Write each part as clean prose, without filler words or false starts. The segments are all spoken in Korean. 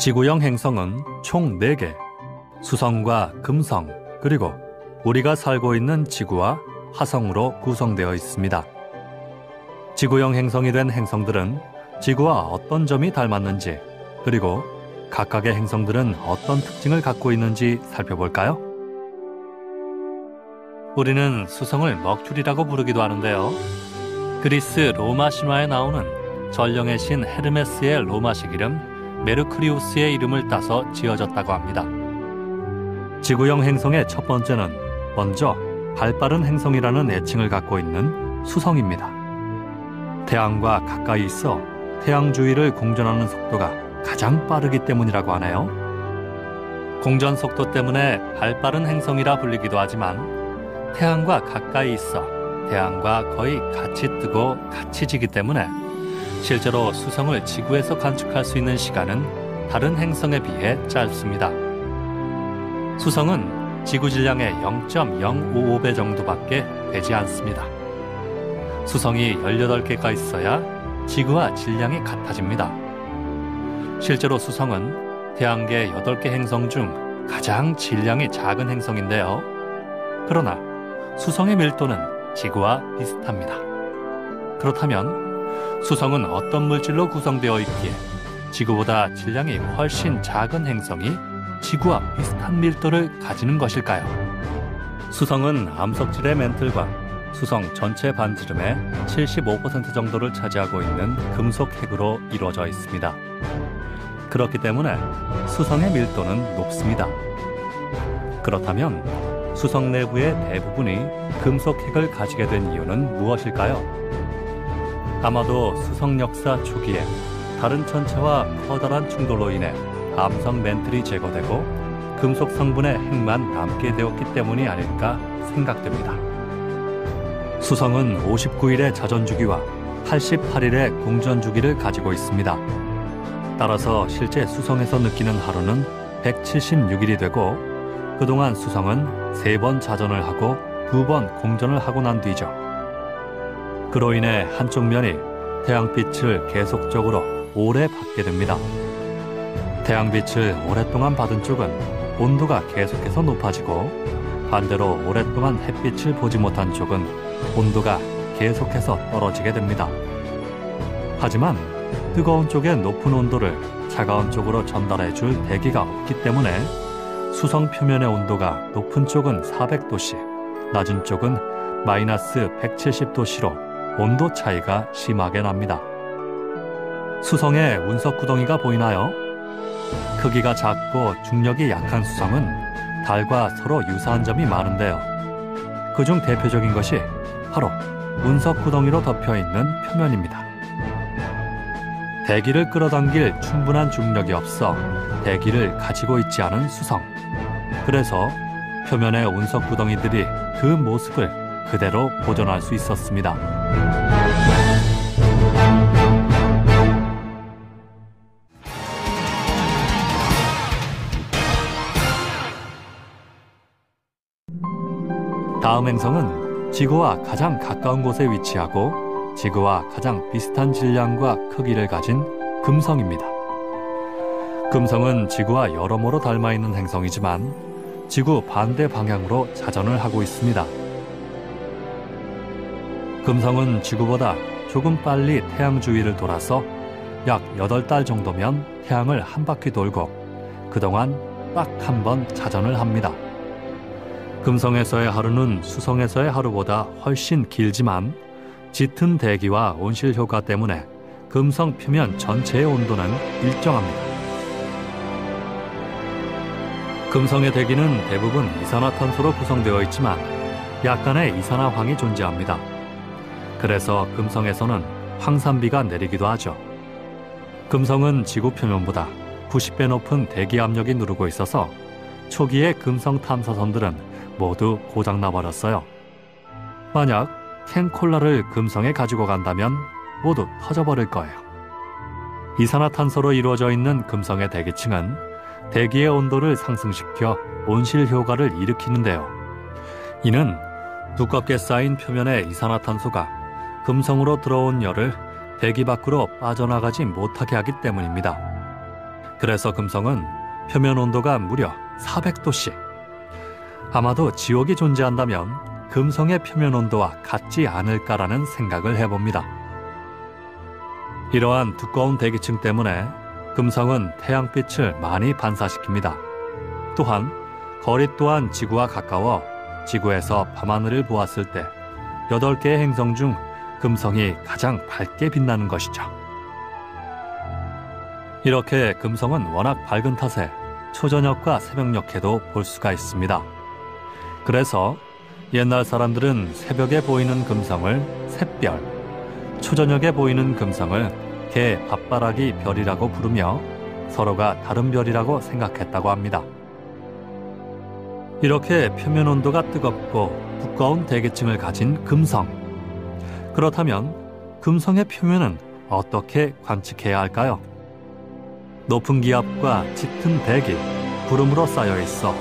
지구형 행성은 총 4개, 수성과 금성, 그리고 우리가 살고 있는 지구와 화성으로 구성되어 있습니다. 지구형 행성이 된 행성들은 지구와 어떤 점이 닮았는지, 그리고 각각의 행성들은 어떤 특징을 갖고 있는지 살펴볼까요? 우리는 수성을 먹줄이라고 부르기도 하는데요. 그리스 로마 신화에 나오는 전령의 신 헤르메스의 로마식 이름 메르크리우스의 이름을 따서 지어졌다고 합니다. 지구형 행성의 첫 번째는 먼저 발빠른 행성이라는 애칭을 갖고 있는 수성입니다. 태양과 가까이 있어 태양 주위를 공전하는 속도가 가장 빠르기 때문이라고 하네요. 공전 속도 때문에 발빠른 행성이라 불리기도 하지만 태양과 가까이 있어 태양과 거의 같이 뜨고 같이 지기 때문에 실제로 수성을 지구에서 관측할 수 있는 시간은 다른 행성에 비해 짧습니다. 수성은 지구 질량의 0.055배 정도밖에 되지 않습니다. 수성이 18개가 있어야 지구와 질량이 같아집니다. 실제로 수성은 태양계 8개 행성 중 가장 질량이 작은 행성인데요. 그러나 수성의 밀도는 지구와 비슷합니다. 그렇다면 수성은 어떤 물질로 구성되어 있기에 지구보다 질량이 훨씬 작은 행성이 지구와 비슷한 밀도를 가지는 것일까요? 수성은 암석질의 멘틀과 수성 전체 반지름의 75% 정도를 차지하고 있는 금속 핵으로 이루어져 있습니다. 그렇기 때문에 수성의 밀도는 높습니다. 그렇다면 수성 내부의 대부분이 금속 핵을 가지게 된 이유는 무엇일까요? 아마도 수성 역사 초기에 다른 천체와 커다란 충돌로 인해 암석 멘틀이 제거되고 금속 성분의 핵만 남게 되었기 때문이 아닐까 생각됩니다. 수성은 59일의 자전주기와 88일의 공전주기를 가지고 있습니다. 따라서 실제 수성에서 느끼는 하루는 176일이 되고 그동안 수성은 3번 자전을 하고 2번 공전을 하고 난 뒤죠. 그로 인해 한쪽 면이 태양빛을 계속적으로 오래 받게 됩니다. 태양빛을 오랫동안 받은 쪽은 온도가 계속해서 높아지고 반대로 오랫동안 햇빛을 보지 못한 쪽은 온도가 계속해서 떨어지게 됩니다. 하지만 뜨거운 쪽의 높은 온도를 차가운 쪽으로 전달해줄 대기가 없기 때문에 수성 표면의 온도가 높은 쪽은 400도씨, 낮은 쪽은 마이너스 170도씨로 온도 차이가 심하게 납니다. 수성에 운석 구덩이가 보이나요? 크기가 작고 중력이 약한 수성은 달과 서로 유사한 점이 많은데요. 그중 대표적인 것이 바로 운석 구덩이로 덮여있는 표면입니다. 대기를 끌어당길 충분한 중력이 없어 대기를 가지고 있지 않은 수성. 그래서 표면의 운석 구덩이들이 그 모습을 그대로 보존할 수 있었습니다. 다음 행성은 지구와 가장 가까운 곳에 위치하고 지구와 가장 비슷한 질량과 크기를 가진 금성입니다. 금성은 지구와 여러모로 닮아있는 행성이지만 지구 반대 방향으로 자전을 하고 있습니다. 금성은 지구보다 조금 빨리 태양 주위를 돌아서 약 8달 정도면 태양을 한 바퀴 돌고 그동안 딱 한 번 자전을 합니다. 금성에서의 하루는 수성에서의 하루보다 훨씬 길지만 짙은 대기와 온실 효과 때문에 금성 표면 전체의 온도는 일정합니다. 금성의 대기는 대부분 이산화탄소로 구성되어 있지만 약간의 이산화황이 존재합니다. 그래서 금성에서는 황산비가 내리기도 하죠. 금성은 지구 표면보다 90배 높은 대기 압력이 누르고 있어서 초기의 금성 탐사선들은 모두 고장나버렸어요. 만약 캔콜라를 금성에 가지고 간다면 모두 터져버릴 거예요. 이산화탄소로 이루어져 있는 금성의 대기층은 대기의 온도를 상승시켜 온실 효과를 일으키는데요. 이는 두껍게 쌓인 표면의 이산화탄소가 금성으로 들어온 열을 대기 밖으로 빠져나가지 못하게 하기 때문입니다. 그래서 금성은 표면 온도가 무려 400도씨. 아마도 지옥이 존재한다면 금성의 표면 온도와 같지 않을까라는 생각을 해봅니다. 이러한 두꺼운 대기층 때문에 금성은 태양빛을 많이 반사시킵니다. 또한 거리 또한 지구와 가까워 지구에서 밤하늘을 보았을 때 8개의 행성 중 금성이 가장 밝게 빛나는 것이죠. 이렇게 금성은 워낙 밝은 탓에 초저녁과 새벽녘에도 볼 수가 있습니다. 그래서 옛날 사람들은 새벽에 보이는 금성을 샛별, 초저녁에 보이는 금성을 개 밥바라기 별이라고 부르며 서로가 다른 별이라고 생각했다고 합니다. 이렇게 표면 온도가 뜨겁고 두꺼운 대기층을 가진 금성. 그렇다면 금성의 표면은 어떻게 관측해야 할까요? 높은 기압과 짙은 대기, 구름으로 쌓여 있어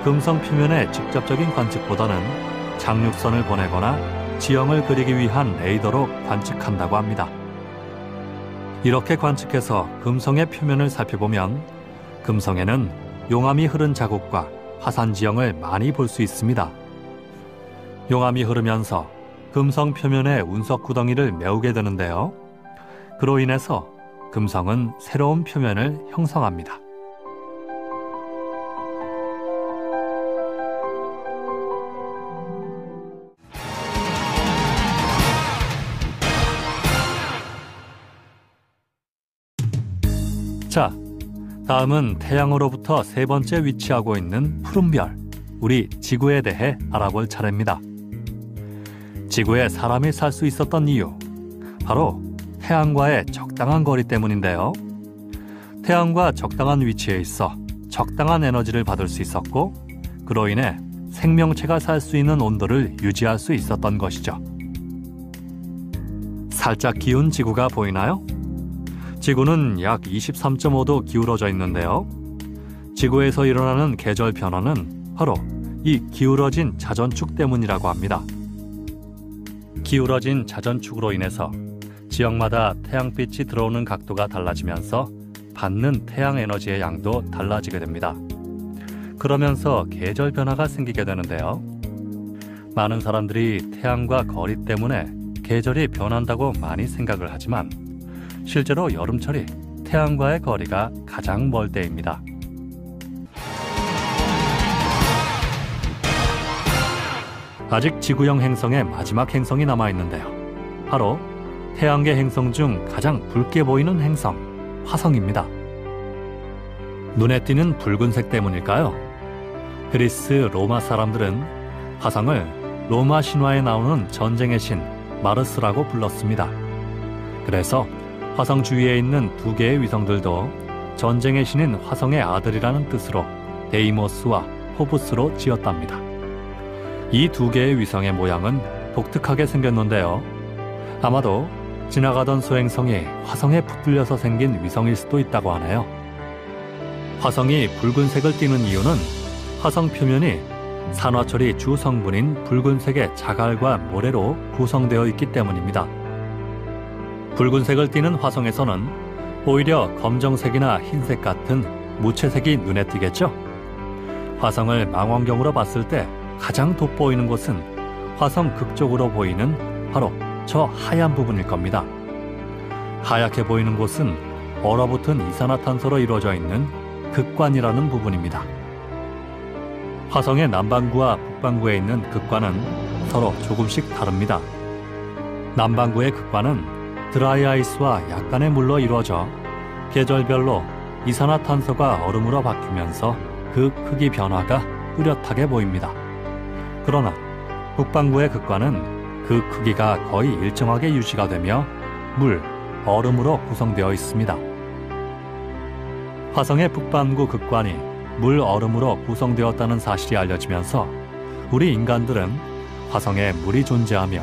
금성 표면의 직접적인 관측보다는 장륙선을 보내거나 지형을 그리기 위한 레이더로 관측한다고 합니다. 이렇게 관측해서 금성의 표면을 살펴보면 금성에는 용암이 흐른 자국과 화산 지형을 많이 볼 수 있습니다. 용암이 흐르면서 금성 표면의 운석 구덩이를 메우게 되는데요. 그로 인해서 금성은 새로운 표면을 형성합니다. 자, 다음은 태양으로부터 세 번째 위치하고 있는 푸른 별, 우리 지구에 대해 알아볼 차례입니다. 지구에 사람이 살 수 있었던 이유, 바로 태양과의 적당한 거리 때문인데요. 태양과 적당한 위치에 있어 적당한 에너지를 받을 수 있었고, 그로 인해 생명체가 살 수 있는 온도를 유지할 수 있었던 것이죠. 살짝 기운 지구가 보이나요? 지구는 약 23.5도 기울어져 있는데요. 지구에서 일어나는 계절 변화는 바로 이 기울어진 자전축 때문이라고 합니다. 기울어진 자전축으로 인해서 지역마다 태양빛이 들어오는 각도가 달라지면서 받는 태양 에너지의 양도 달라지게 됩니다. 그러면서 계절 변화가 생기게 되는데요. 많은 사람들이 태양과 거리 때문에 계절이 변한다고 많이 생각을 하지만 실제로 여름철이 태양과의 거리가 가장 멀 때입니다. 아직 지구형 행성의 마지막 행성이 남아있는데요. 바로 태양계 행성 중 가장 붉게 보이는 행성, 화성입니다. 눈에 띄는 붉은색 때문일까요? 그리스 로마 사람들은 화성을 로마 신화에 나오는 전쟁의 신 마르스라고 불렀습니다. 그래서 화성 주위에 있는 2개의 위성들도 전쟁의 신인 화성의 아들이라는 뜻으로 데이모스와 포부스로 지었답니다. 이 2개의 위성의 모양은 독특하게 생겼는데요. 아마도 지나가던 소행성이 화성에 붙들려서 생긴 위성일 수도 있다고 하네요. 화성이 붉은색을 띠는 이유는 화성 표면이 산화철이 주 성분인 붉은색의 자갈과 모래로 구성되어 있기 때문입니다. 붉은색을 띠는 화성에서는 오히려 검정색이나 흰색 같은 무채색이 눈에 띄겠죠? 화성을 망원경으로 봤을 때 가장 돋보이는 곳은 화성 극쪽으로 보이는 바로 저 하얀 부분일 겁니다. 하얗게 보이는 곳은 얼어붙은 이산화탄소로 이루어져 있는 극관이라는 부분입니다. 화성의 남반구와 북반구에 있는 극관은 서로 조금씩 다릅니다. 남반구의 극관은 드라이 아이스와 약간의 물로 이루어져 계절별로 이산화탄소가 얼음으로 바뀌면서 그 크기 변화가 뚜렷하게 보입니다. 그러나 북반구의 극관은 그 크기가 거의 일정하게 유지가 되며 물, 얼음으로 구성되어 있습니다. 화성의 북반구 극관이 물, 얼음으로 구성되었다는 사실이 알려지면서 우리 인간들은 화성에 물이 존재하며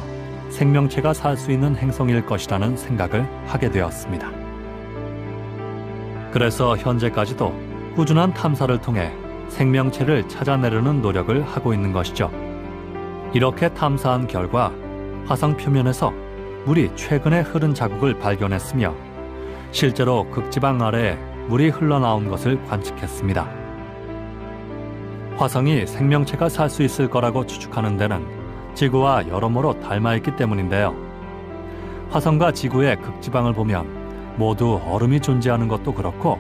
생명체가 살 수 있는 행성일 것이라는 생각을 하게 되었습니다. 그래서 현재까지도 꾸준한 탐사를 통해 생명체를 찾아내려는 노력을 하고 있는 것이죠. 이렇게 탐사한 결과 화성 표면에서 물이 최근에 흐른 자국을 발견했으며 실제로 극지방 아래에 물이 흘러나온 것을 관측했습니다. 화성이 생명체가 살 수 있을 거라고 추측하는 데는 지구와 여러모로 닮아있기 때문인데요. 화성과 지구의 극지방을 보면 모두 얼음이 존재하는 것도 그렇고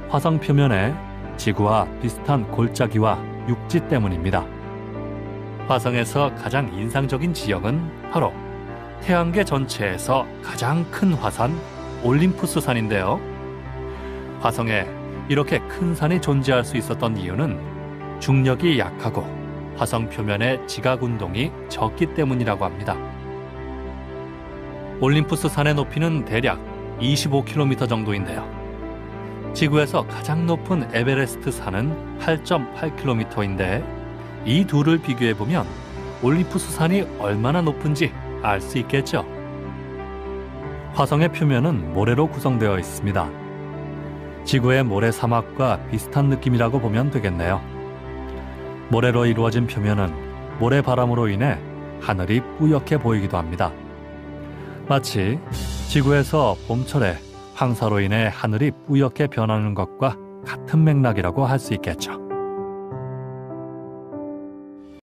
화성 표면에 지구와 비슷한 골짜기와 육지 때문입니다. 화성에서 가장 인상적인 지역은 바로 태양계 전체에서 가장 큰 화산 올림푸스 산인데요. 화성에 이렇게 큰 산이 존재할 수 있었던 이유는 중력이 약하고 화성 표면의 지각 운동이 적기 때문이라고 합니다. 올림푸스 산의 높이는 대략 25km 정도인데요. 지구에서 가장 높은 에베레스트 산은 8.8km인데 이 둘을 비교해보면 올림푸스 산이 얼마나 높은지 알 수 있겠죠. 화성의 표면은 모래로 구성되어 있습니다. 지구의 모래 사막과 비슷한 느낌이라고 보면 되겠네요. 모래로 이루어진 표면은 모래바람으로 인해 하늘이 뿌옇게 보이기도 합니다. 마치 지구에서 봄철에 황사로 인해 하늘이 뿌옇게 변하는 것과 같은 맥락이라고 할 수 있겠죠.